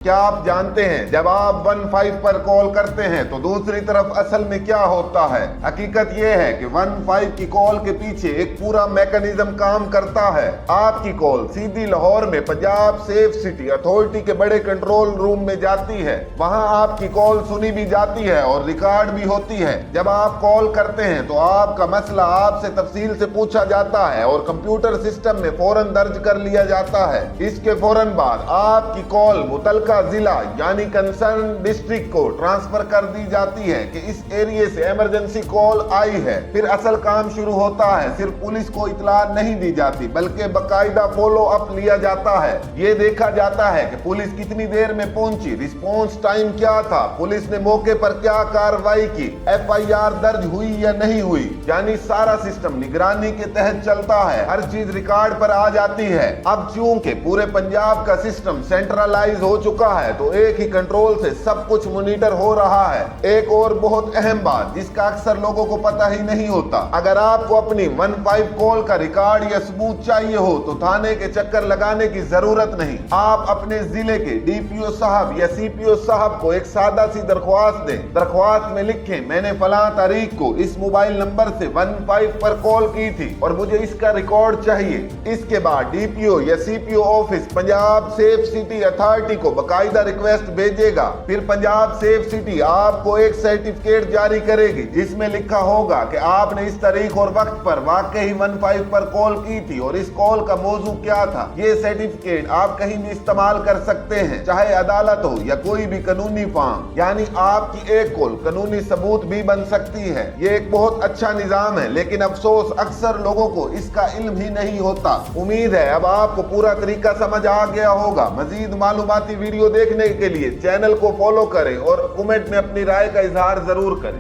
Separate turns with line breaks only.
क्या आप जानते हैं जब आप 15 पर कॉल करते हैं तो दूसरी तरफ असल में क्या होता है? हकीकत यह है कि 15 की कॉल के पीछे एक पूरा मैकेनिज्म काम करता है। आपकी कॉल सीधी लाहौर में पंजाब सेफ सिटी अथॉरिटी के बड़े कंट्रोल रूम में जाती है। वहां आपकी कॉल सुनी भी जाती है और रिकॉर्ड भी होती है। जब आप कॉल करते हैं तो आपका मसला आपसे तफसील से पूछा जाता है और कंप्यूटर सिस्टम में फौरन दर्ज कर लिया जाता है। इसके फौरन बाद आपकी कॉल मुतलका जिला यानी कंसर्न डिस्ट्रिक्ट को ट्रांसफर कर दी जाती है कि इस एरिया से इमरजेंसी कॉल आई है। फिर असल काम शुरू होता है। सिर्फ पुलिस को इतला नहीं दी जाती बल्कि बाकायदा फॉलो अप लिया जाता है। ये देखा जाता है कि पुलिस कितनी देर में पहुंची, रिस्पॉन्स टाइम क्या था, पुलिस ने मौके पर क्या कार्रवाई की, FIR दर्ज हुई या नहीं हुई। यानी सारा सिस्टम निगरानी के तहत चलता है। हर चीज रिकॉर्ड पर आ जाती है। अब चूंकि पूरे पंजाब का सिस्टम सेंट्रलाइज हो चुका है तो एक ही कंट्रोल से सब कुछ मॉनिटर हो रहा है। एक और बहुत अहम बात जिसका अक्सर लोगों को पता ही नहीं होता, अगर आपको अपनी 15 कॉल का रिकॉर्ड या सबूत चाहिए हो तो थाने के चक्कर लगाने की जरूरत नहीं। आप अपने जिले के DPO साहब या CPO साहब को एक सादा सी दरख्वास्त दें। दरख्वास्त में लिखें, मैंने फलां तारीख को इस मोबाइल नंबर से 15 पर कॉल की थी और मुझे इसका रिकॉर्ड चाहिए। इसके बाद DPO या CPO office Punjab safe city authority को बाकायदा रिक्वेस्ट भेजेगा। फिर पंजाब सेफ सिटी आपको एक सर्टिफिकेट जारी करेगी जिसमें लिखा होगा कि आपने इस तारीख और वक्त पर वाकई 15 पर कॉल की थी और इस कॉल का मौजू क्या था। ये सर्टिफिकेट आप कहीं भी इस्तेमाल कर सकते हैं, चाहे अदालत हो या कोई भी कानूनी फर्म। यानी आपकी एक कॉल कानूनी सबूत भी बन सकती है। ये एक बहुत अच्छा निजाम है, लेकिन अफसोस अक्सर लोगों को इसका इल्म ही नहीं होता। उम्मीद है अब आपको पूरा तरीका समझ आ गया होगा। मजीद मालूमाती वीडियो देखने के लिए चैनल को फॉलो करें और कमेंट में अपनी राय का इजहार जरूर करें।